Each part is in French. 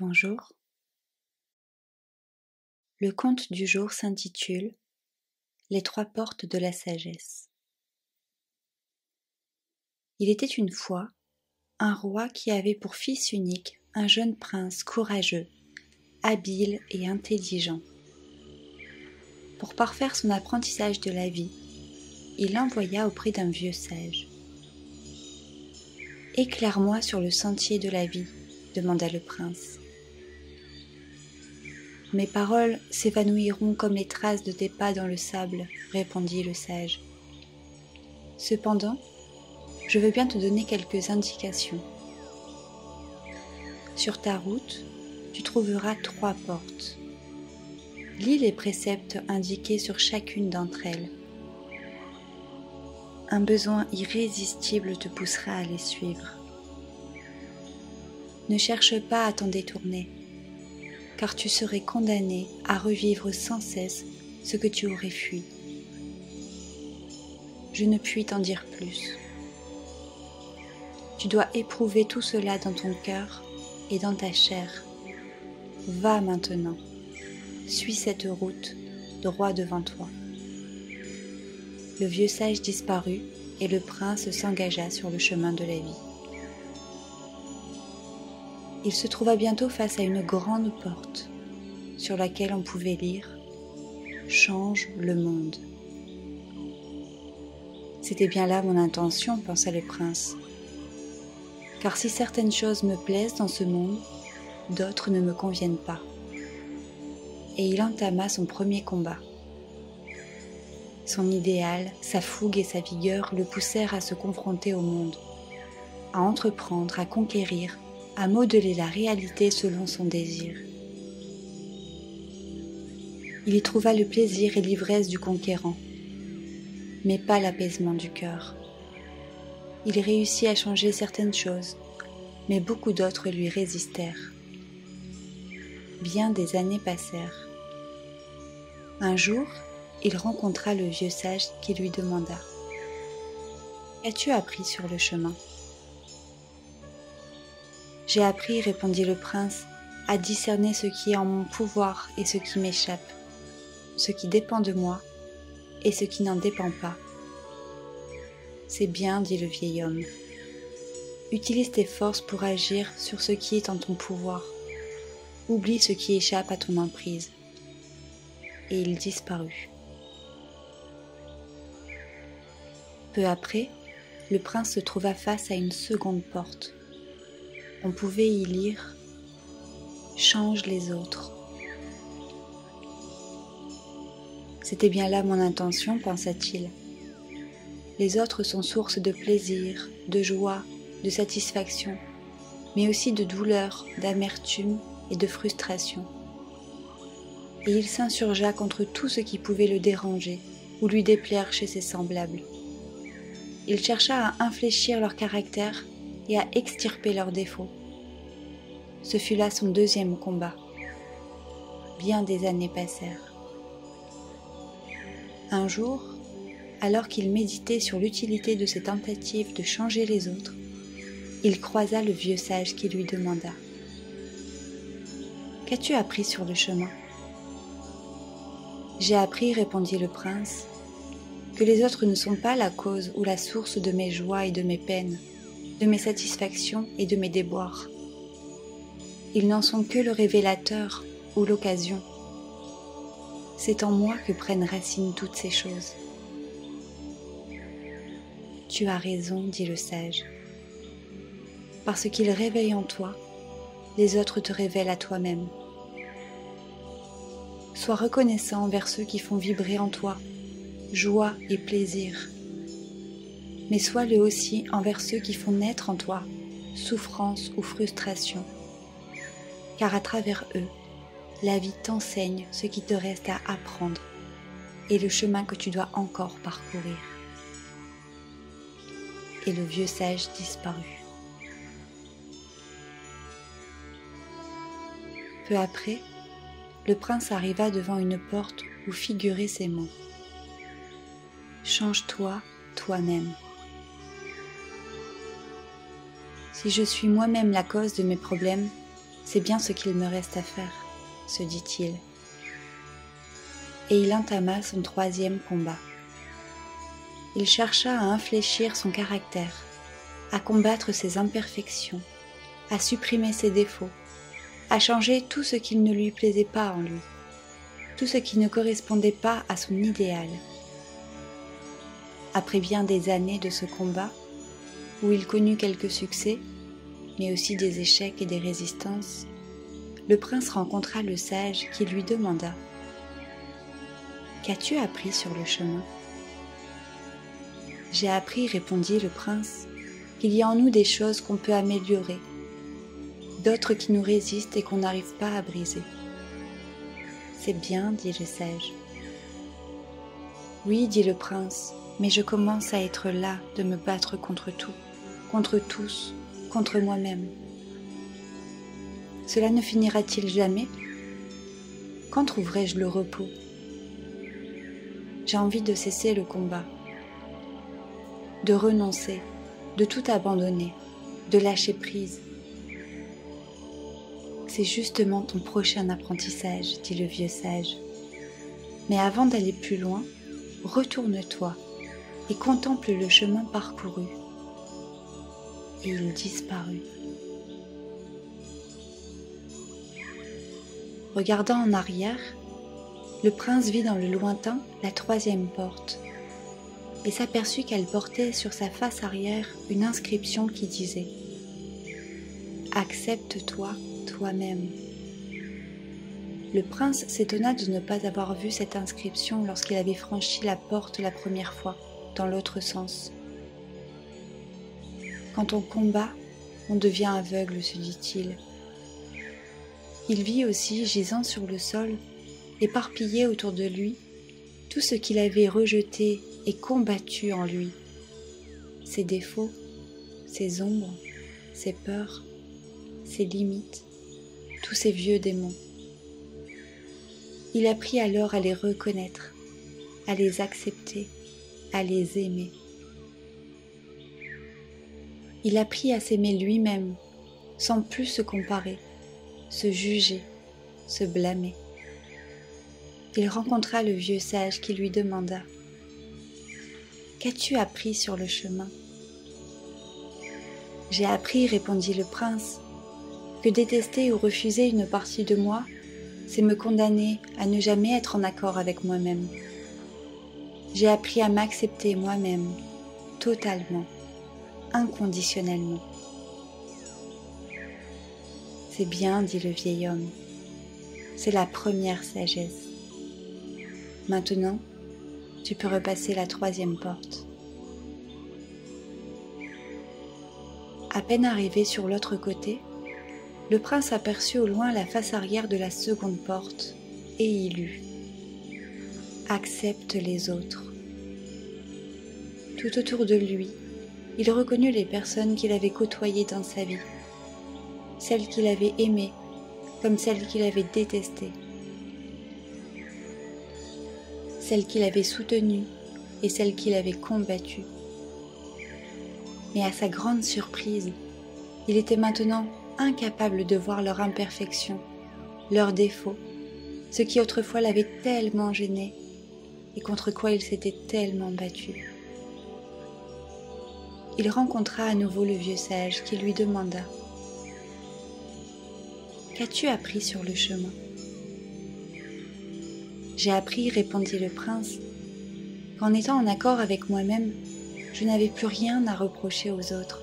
Bonjour. Le conte du jour s'intitule Les trois portes de la sagesse. Il était une fois un roi qui avait pour fils unique un jeune prince courageux, habile et intelligent. Pour parfaire son apprentissage de la vie, il l'envoya auprès d'un vieux sage. « Éclaire-moi sur le sentier de la vie », demanda le prince. « Mes paroles s'évanouiront comme les traces de tes pas dans le sable, » répondit le sage. « Cependant, je veux bien te donner quelques indications. Sur ta route, tu trouveras trois portes. Lis les préceptes indiqués sur chacune d'entre elles. Un besoin irrésistible te poussera à les suivre. Ne cherche pas à t'en détourner, car tu serais condamné à revivre sans cesse ce que tu aurais fui. Je ne puis t'en dire plus. Tu dois éprouver tout cela dans ton cœur et dans ta chair. Va maintenant, suis cette route droit devant toi. » Le vieux sage disparut et le prince s'engagea sur le chemin de la vie. Il se trouva bientôt face à une grande porte sur laquelle on pouvait lire « Change le monde ». C'était bien là mon intention, pensa le prince. Car si certaines choses me plaisent dans ce monde, d'autres ne me conviennent pas. Et il entama son premier combat. Son idéal, sa fougue et sa vigueur le poussèrent à se confronter au monde, à entreprendre, à conquérir, à modeler la réalité selon son désir. Il y trouva le plaisir et l'ivresse du conquérant, mais pas l'apaisement du cœur. Il réussit à changer certaines choses, mais beaucoup d'autres lui résistèrent. Bien des années passèrent. Un jour, il rencontra le vieux sage qui lui demanda « Qu'as-tu appris sur le chemin ?»« J'ai appris, répondit le prince, à discerner ce qui est en mon pouvoir et ce qui m'échappe, ce qui dépend de moi et ce qui n'en dépend pas. » « C'est bien, dit le vieil homme. Utilise tes forces pour agir sur ce qui est en ton pouvoir. Oublie ce qui échappe à ton emprise. » Et il disparut. Peu après, le prince se trouva face à une seconde porte. On pouvait y lire « Change les autres ». C'était bien là mon intention, pensa-t-il. Les autres sont source de plaisir, de joie, de satisfaction, mais aussi de douleur, d'amertume et de frustration. Et il s'insurgea contre tout ce qui pouvait le déranger ou lui déplaire chez ses semblables. Il chercha à infléchir leur caractère et à extirper leurs défauts. Ce fut là son deuxième combat. Bien des années passèrent. Un jour, alors qu'il méditait sur l'utilité de ses tentatives de changer les autres, il croisa le vieux sage qui lui demanda « Qu'as-tu appris sur le chemin ?»« J'ai appris, répondit le prince, que les autres ne sont pas la cause ou la source de mes joies et de mes peines, de mes satisfactions et de mes déboires. Ils n'en sont que le révélateur ou l'occasion. C'est en moi que prennent racine toutes ces choses. » « Tu as raison, dit le sage. Parce qu'ils réveillent en toi, les autres te révèlent à toi-même. Sois reconnaissant envers ceux qui font vibrer en toi joie et plaisir, mais sois-le aussi envers ceux qui font naître en toi souffrance ou frustration, car à travers eux, la vie t'enseigne ce qui te reste à apprendre et le chemin que tu dois encore parcourir. Et le vieux sage disparut. Peu après, le prince arriva devant une porte où figuraient ces mots « Change-toi toi-même. Si je suis moi-même la cause de mes problèmes, c'est bien ce qu'il me reste à faire, se dit-il. Et il entama son troisième combat. Il chercha à infléchir son caractère, à combattre ses imperfections, à supprimer ses défauts, à changer tout ce qui ne lui plaisait pas en lui, tout ce qui ne correspondait pas à son idéal. Après bien des années de ce combat, où il connut quelques succès, mais aussi des échecs et des résistances, le prince rencontra le sage qui lui demanda « Qu'as-tu appris sur le chemin ?» « J'ai appris, répondit le prince, qu'il y a en nous des choses qu'on peut améliorer, d'autres qui nous résistent et qu'on n'arrive pas à briser. » « C'est bien, dit le sage. »« Oui, dit le prince, mais je commence à être las de me battre contre tout, contre tous, contre moi-même. Cela ne finira-t-il jamais? Quand trouverai-je le repos? J'ai envie de cesser le combat, de renoncer, de tout abandonner, de lâcher prise. C'est justement ton prochain apprentissage, dit le vieux sage. Mais avant d'aller plus loin, retourne-toi et contemple le chemin parcouru. Et il disparut. Regardant en arrière, le prince vit dans le lointain la troisième porte et s'aperçut qu'elle portait sur sa face arrière une inscription qui disait « Accepte-toi toi-même ». Le prince s'étonna de ne pas avoir vu cette inscription lorsqu'il avait franchi la porte la première fois, dans l'autre sens. Quand on combat, on devient aveugle, se dit-il. Il vit aussi, gisant sur le sol, éparpillé autour de lui, tout ce qu'il avait rejeté et combattu en lui, ses défauts, ses ombres, ses peurs, ses limites, tous ces vieux démons. Il apprit alors à les reconnaître, à les accepter, à les aimer. Il apprit à s'aimer lui-même, sans plus se comparer, se juger, se blâmer. Il rencontra le vieux sage qui lui demanda « Qu'as-tu appris sur le chemin ?» « J'ai appris, répondit le prince, que détester ou refuser une partie de moi, c'est me condamner à ne jamais être en accord avec moi-même. J'ai appris à m'accepter moi-même, totalement, inconditionnellement. » « C'est bien, dit le vieil homme, c'est la première sagesse. Maintenant, tu peux repasser la troisième porte. » À peine arrivé sur l'autre côté, le prince aperçut au loin la face arrière de la seconde porte et y lut « Accepte les autres ». Tout autour de lui, il reconnut les personnes qu'il avait côtoyées dans sa vie, celles qu'il avait aimées comme celles qu'il avait détestées, celles qu'il avait soutenues et celles qu'il avait combattues. Mais à sa grande surprise, il était maintenant incapable de voir leurs imperfections, leurs défauts, ce qui autrefois l'avait tellement gêné et contre quoi il s'était tellement battu. Il rencontra à nouveau le vieux sage qui lui demanda « Qu'as-tu appris sur le chemin ?»« J'ai appris, répondit le prince, qu'en étant en accord avec moi-même, je n'avais plus rien à reprocher aux autres,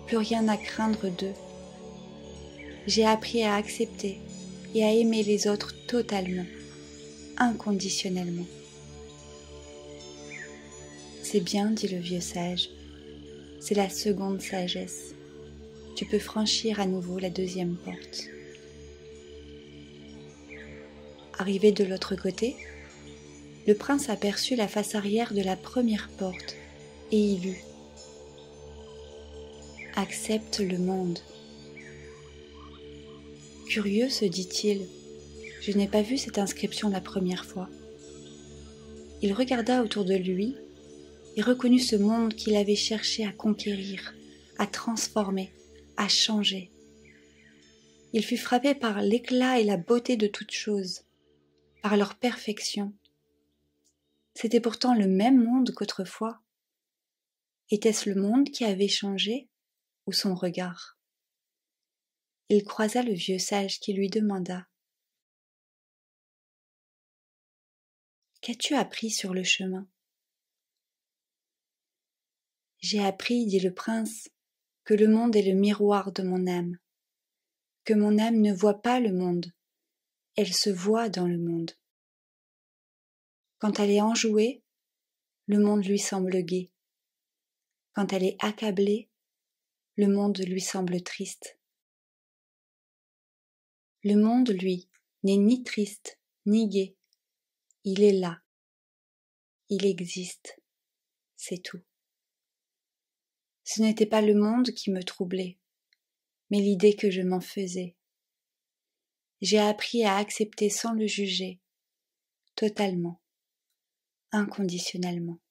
plus rien à craindre d'eux. J'ai appris à accepter et à aimer les autres totalement, inconditionnellement. » « C'est bien, dit le vieux sage, c'est la seconde sagesse. Tu peux franchir à nouveau la deuxième porte. » Arrivé de l'autre côté, le prince aperçut la face arrière de la première porte et y lut « Accepte le monde. » Curieux, se dit-il, je n'ai pas vu cette inscription la première fois. Il regarda autour de lui et reconnut ce monde qu'il avait cherché à conquérir, à transformer, à changer. Il fut frappé par l'éclat et la beauté de toutes choses, par leur perfection. C'était pourtant le même monde qu'autrefois. Était-ce le monde qui avait changé ou son regard? Il croisa le vieux sage qui lui demanda: « Qu'as-tu appris sur le chemin ?»« J'ai appris, dit le prince, que le monde est le miroir de mon âme, que mon âme ne voit pas le monde, elle se voit dans le monde. Quand elle est enjouée, le monde lui semble gai. Quand elle est accablée, le monde lui semble triste. Le monde, lui, n'est ni triste, ni gai. Il est là. Il existe. C'est tout. Ce n'était pas le monde qui me troublait, mais l'idée que je m'en faisais. J'ai appris à accepter sans le juger, totalement, inconditionnellement.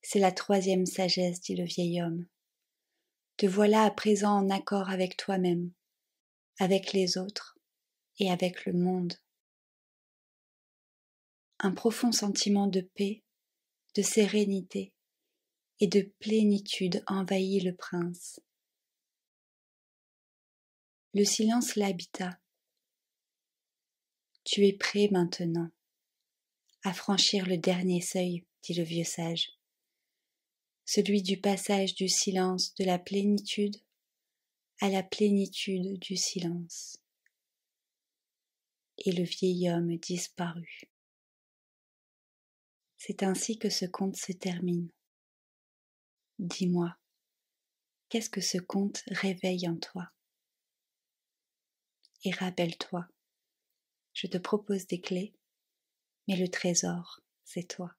C'est la troisième sagesse, dit le vieil homme. Te voilà à présent en accord avec toi-même, avec les autres et avec le monde. Un profond sentiment de paix, de sérénité et de plénitude envahit le prince. Le silence l'habita. Tu es prêt maintenant à franchir le dernier seuil, dit le vieux sage, celui du passage du silence de la plénitude à la plénitude du silence. Et le vieil homme disparut. C'est ainsi que ce conte se termine. Dis-moi, qu'est-ce que ce conte réveille en toi? Et rappelle-toi, je te propose des clés, mais le trésor, c'est toi.